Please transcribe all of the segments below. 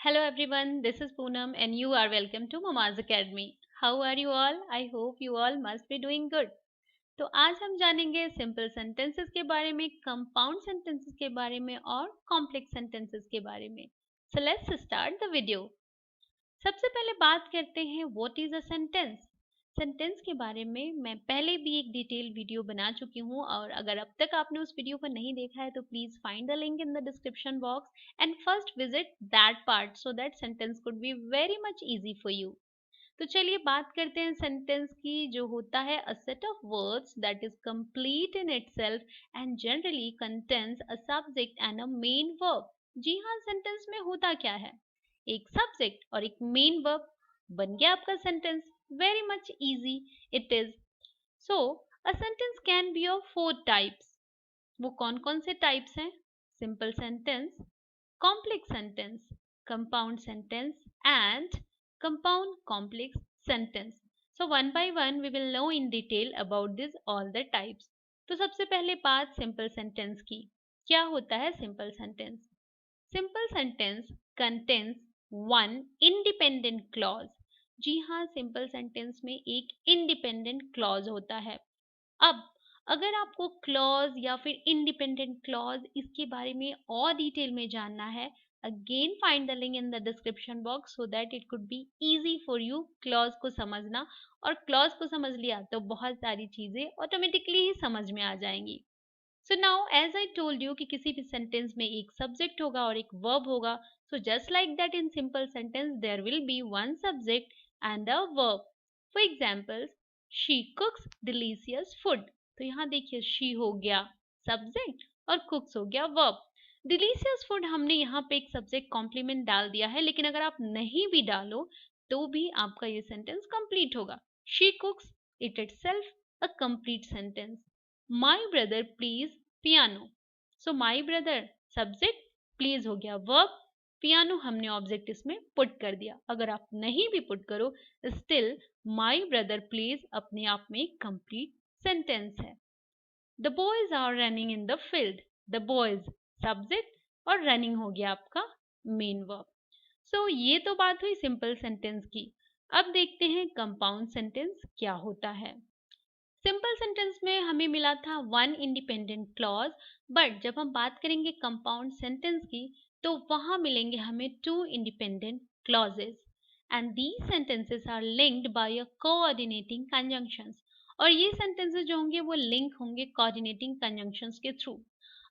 Hello everyone, this is Poonam and you are welcome to Mama's Academy. How are you all? I hope you all must be doing good. तो आज हम जानेंगे simple sentences के बारे में, compound sentences के बारे में और कॉम्प्लेक्स सेंटेंसेस के बारे में. So let's start the video. सबसे पहले बात करते हैं what is a sentence. Sentence के बारे में मैं पहले भी एक डिटेल वीडियो बना चुकी हूँ और अगर अब तक आपने उस वीडियो को नहीं देखा है तो please find the link in the description box and first visit that part so that sentence could be very much easy for you. तो चलिए बात करते हैं सेंटेंस की, जो होता है a set of words that is complete in itself and generally contains a subject and a main verb. जी हाँ, सेंटेंस में होता क्या है, एक सब्जेक्ट और एक मेन वर्ब, बन गया आपका sentence. Very much easy it is. So a sentence can be of four types. वो कौन कौन से टाइप्स हैं? Simple sentence, complex sentence, compound sentence, and compound complex sentence. So one by one we will know in detail about this all the types. तो सबसे पहले बात simple sentence की. क्या होता है simple sentence? Simple sentence contains one independent clause. जी हाँ, सिंपल सेंटेंस में एक इंडिपेंडेंट क्लॉज होता है. अब अगर आपको क्लॉज या फिर इंडिपेंडेंट क्लॉज इसके बारे में और डिटेल में जानना है, again find the link in the description box so that it could be easy for you clause को समझना. और क्लॉज को समझ लिया तो बहुत सारी चीजें ऑटोमेटिकली ही समझ में आ जाएंगी. So now as I told you कि किसी भी सेंटेंस में एक सब्जेक्ट होगा और एक वर्ब होगा. So just like that in simple sentence there will be one subject and a verb. For example, she cooks delicious food. तो यहाँ देखिए, शी हो गया सब्जेक्ट और कुक्स हो गया वर्ब. डिलीशियस फूड हमने यहाँ पे एक सब्जेक्ट कॉम्प्लीमेंट डाल दिया है, लेकिन अगर आप नहीं भी डालो तो भी आपका ये सेंटेंस कंप्लीट होगा. She कुक्स it itself a complete sentence. My brother plays piano. So my brother subject, please हो गया वर्ब, पियानो हमने ऑब्जेक्ट इसमें पुट कर दिया. अगर आप नहीं भी पुट करो स्टिल my brother plays अपने आप में कंप्लीट सेंटेंस है. The boys are running in the field. The boys subject और रनिंग हो गया आपका मेन वर्ब. सो ये तो बात हुई सिंपल सेंटेंस की. अब देखते हैं कंपाउंड सेंटेंस क्या होता है. सिंपल सेंटेंस में हमें मिला था वन इंडिपेंडेंट क्लॉज, बट जब हम बात करेंगे कंपाउंड सेंटेंस की तो वहां मिलेंगे हमें two independent clauses and these sentences are linked by a coordinating conjunctions. और ये सेंटेंसेस जो होंगे वो लिंक होंगे कोऑर्डिनेटिंग कंजंक्शंस के थ्रू.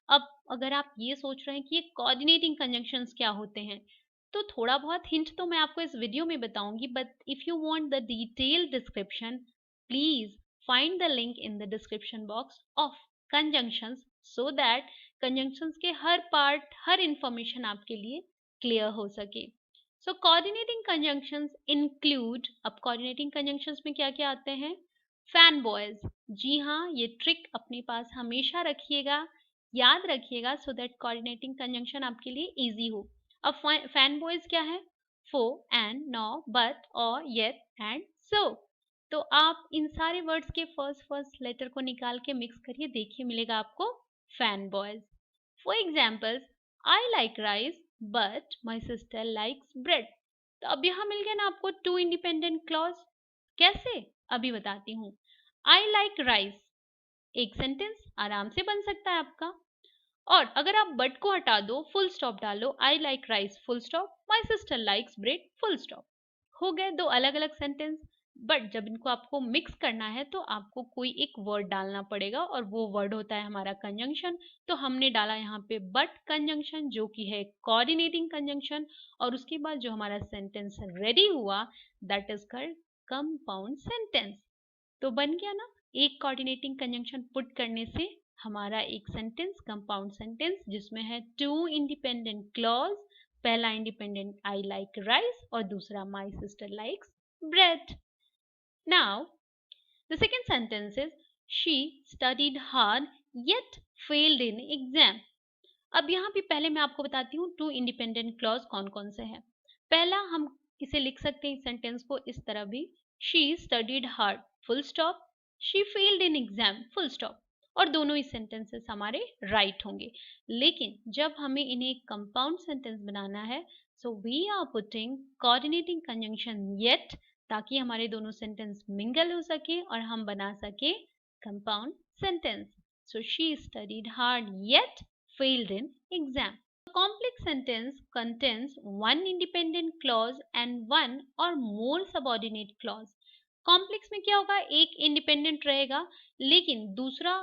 अब अगर आप ये सोच रहे हैं कि ये कोऑर्डिनेटिंग कंजंक्शंस क्या होते हैं, तो थोड़ा बहुत हिंट तो मैं आपको इस वीडियो में बताऊंगी, but if you want the detailed description please find the link in the description box of conjunctions so that conjunctions के हर पार्ट, हर इंफॉर्मेशन आपके लिए क्लियर हो सके. सो कोऑर्डिनेटिंग कंजंक्शंस इंक्लूड, अब कोऑर्डिनेटिंग कंजंक्शंस में क्या क्या आते हैं? Fan boys. जी हाँ, ये ट्रिक अपने पास हमेशा रखिएगा, याद रखिएगा सो दैट कोऑर्डिनेटिंग कंजंक्शन आपके लिए इजी हो. अब फैन बॉयज क्या है? फो एंड नो बट और येट एंड सो. तो आप इन सारे वर्ड्स के फर्स्ट लेटर को निकाल के मिक्स करिए, देखिए मिलेगा आपको fan boys. For examples, I like rice but my sister likes bread. तो अब यहाँ मिल गया ना आपको टू इंडिपेंडेंट क्लॉज. कैसे? अभी बताती हूँ. आई लाइक राइस एक सेंटेंस आराम से बन सकता है आपका. और अगर आप बट को हटा दो, फुल स्टॉप डालो, I like rice full stop, my sister likes bread full stop. हो गए दो अलग अलग सेंटेंस. बट जब इनको आपको मिक्स करना है तो आपको कोई एक वर्ड डालना पड़ेगा और वो वर्ड होता है हमारा कंजंक्शन. तो हमने डाला यहाँ पे बट कंजंक्शन जो कि है कोऑर्डिनेटिंग कंजंक्शन. और उसके बाद जो हमारा सेंटेंस रेडी हुआ that is called compound sentence. तो बन गया ना, एक कोऑर्डिनेटिंग कंजंक्शन पुट करने से हमारा एक सेंटेंस कंपाउंड सेंटेंस जिसमें है टू इंडिपेंडेंट क्लॉज. पहला इंडिपेंडेंट आई लाइक राइस और दूसरा my sister likes bread. Now, the second sentence is she studied hard yet failed in exam. अब यहाँ पे पहले मैं आपको बताती हूँ टू इंडिपेंडेंट क्लॉज कौन कौन से हैं. पहला हम इसे लिख सकते हैं इस सेंटेंस को इस तरह भी, she studied hard full stop, she failed in exam full stop. और दोनों ही सेंटेंसेस हमारे राइट होंगे. लेकिन जब हमें इन्हें कंपाउंड सेंटेंस बनाना है so we are putting coordinating conjunction yet, ताकि हमारे दोनों सेंटेंस मिंगल हो सके और हम बना सके compound sentence. So she studied hard yet failed in exam. A complex sentence contains one independent clause and one or more subordinate clause. Complex में क्या होगा, एक इंडिपेंडेंट रहेगा लेकिन दूसरा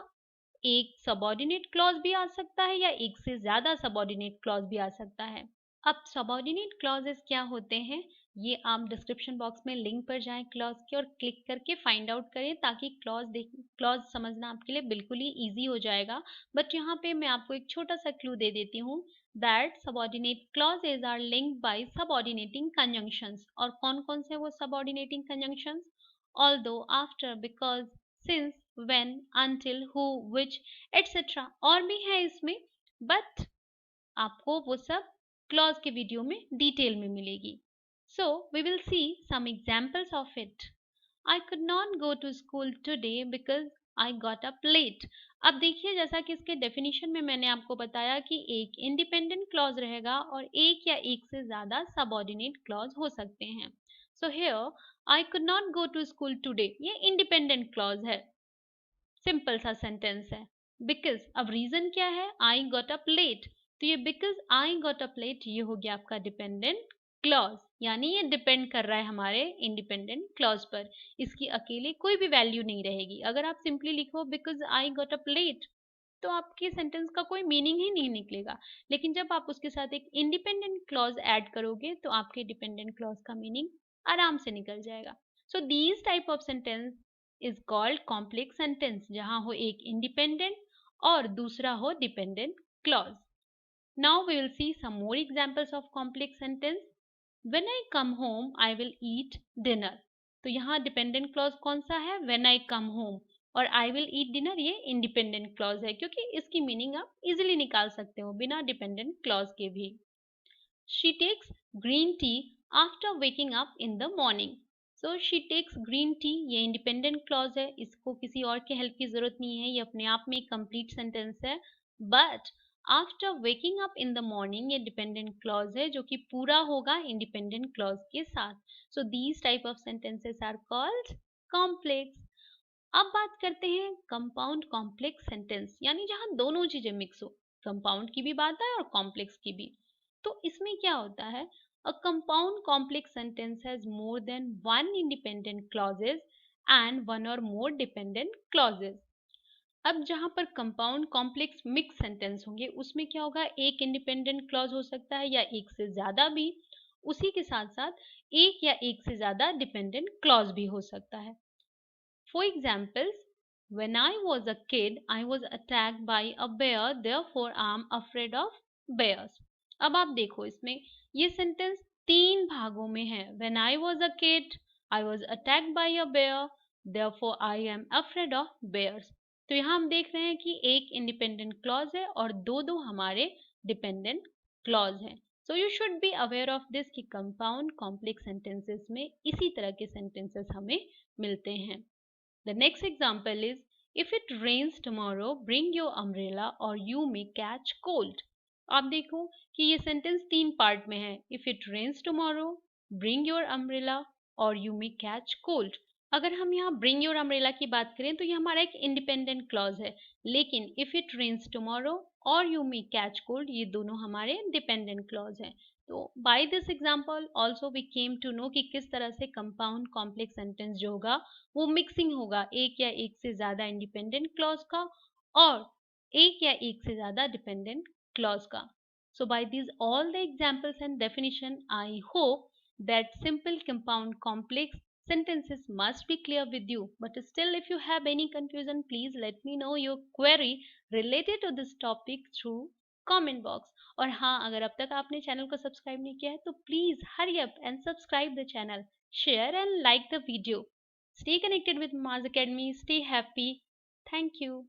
एक सबॉर्डिनेट क्लॉज भी आ सकता है या एक से ज्यादा सबॉर्डिनेट क्लॉज भी आ सकता है. अब सबॉर्डिनेट क्लॉजेस क्या होते हैं, ये आप डिस्क्रिप्शन बॉक्स में लिंक पर जाएं क्लॉज के और क्लिक करके फाइंड आउट करें, ताकि क्लॉज समझना आपके लिए बिल्कुल ही ईजी हो जाएगा. बट यहाँ पे मैं आपको एक छोटा सा क्लू दे देती हूँ, that subordinate clauses are linked by subordinating conjunctions. और कौन कौन से वो subordinating conjunctions, although, after, because, since, when, until, who, which, etc. और भी है इसमें, बट आपको वो सब क्लॉज के वीडियो में डिटेल में मिलेगी. So we will see some examples of it. I could not go to school today because I got up late. अब देखिए, जैसा कि इसके डेफिनेशन में मैंने आपको बताया कि एक इंडिपेंडेंट क्लॉज रहेगा और एक या एक से ज्यादा सबऑर्डिनेट क्लॉज हो सकते हैं. So here I could not go to school today, ये इंडिपेंडेंट क्लॉज है, सिंपल सा सेंटेंस है. बिकॉज, अब रीजन क्या है, आई गॉट अप लेट, तो ये because I got up late ये हो गया आपका डिपेंडेंट क्लॉज, यानी ये डिपेंड कर रहा है हमारे इंडिपेंडेंट क्लॉज पर. इसकी अकेले कोई भी वैल्यू नहीं रहेगी. अगर आप सिंपली लिखो because I got up late, तो आपके सेंटेंस का कोई मीनिंग ही नहीं निकलेगा. लेकिन जब आप उसके साथ एक इंडिपेंडेंट क्लॉज ऐड करोगे तो आपके डिपेंडेंट क्लॉज का मीनिंग आराम से निकल जाएगा. So these type of sentence is called complex sentence, जहां हो एक इंडिपेंडेंट और दूसरा हो dependent clause. Now we will see some more examples of complex sentence. When I come home I will eat dinner, तो यहाँ डिपेंडेंट क्लॉज कौन सा है, व्हेन आई कम होम, और आई विल ईट डिनर ये इंडिपेंडेंट क्लॉज है, क्योंकि इसकी मीनिंग आप इजिली निकाल सकते हो बिना डिपेंडेंट क्लॉज के भी. She takes green tea after waking up in the morning. So she takes green tea, ये इंडिपेंडेंट क्लॉज है, इसको किसी और के हेल्प की जरूरत नहीं है, ये अपने आप में एक कंप्लीट सेंटेंस है. But after waking up in the morning ये डिपेंडेंट क्लॉज है, जो कि पूरा होगा इंडिपेंडेंट क्लॉज के साथ. So these type of sentences are called complex. अब बात करते हैं कंपाउंड कॉम्प्लेक्स सेंटेंस, यानी जहां दोनों चीजें मिक्स हो, कंपाउंड की भी बात है और कॉम्प्लेक्स की भी. तो इसमें क्या होता है, a compound complex sentence has more than one independent clauses and one or more dependent clauses. अब जहां पर कंपाउंड कॉम्प्लेक्स मिक्स सेंटेंस होंगे उसमें क्या होगा, एक इंडिपेंडेंट क्लॉज हो सकता है या एक से ज्यादा भी, उसी के साथ साथ एक या एक से ज्यादा डिपेंडेंट क्लॉज भी हो सकता है. For examples, when I was a kid, I was attacked by a bear, therefore I am afraid of bears. अब आप देखो, इसमें ये सेंटेंस तीन भागों में है. When I was a kid, I was attacked by a bear, therefore I am afraid of bears. तो यहाँ हम देख रहे हैं कि एक इंडिपेंडेंट क्लॉज है और दो हमारे डिपेंडेंट क्लॉज हैं. So you should be aware of this कि कंपाउंड कॉम्प्लेक्स सेंटेंसेस में इसी तरह के सेंटेंसेस हमें मिलते हैं. The next example is, if it rains tomorrow, bring your umbrella or you may catch cold. आप देखो कि ये सेंटेंस तीन पार्ट में है. If it rains tomorrow, bring your umbrella or you may catch cold. अगर हम यहाँ bring your umbrella की बात करें तो ये हमारा एक इंडिपेंडेंट क्लॉज है, लेकिन if it rains tomorrow और you may catch cold ये दोनों हमारे डिपेंडेंट क्लॉज हैं. तो by this example also we came to know कि किस तरह से कंपाउंड कॉम्प्लेक्स सेंटेंस जो होगा वो मिक्सिंग होगा एक या एक से ज्यादा इंडिपेंडेंट क्लॉज का और एक या एक से ज्यादा डिपेंडेंट क्लॉज का. So by these all the examples and definition, I hope that simple compound complex sentences must be clear with you. But still, if you have any confusion, please let me know your query related to this topic through comment box. और हाँ, अगर अब तक आपने channel को subscribe नहीं किया है तो please hurry up and subscribe the channel, share and like the video. Stay connected with Mars Academy. Stay happy. Thank you.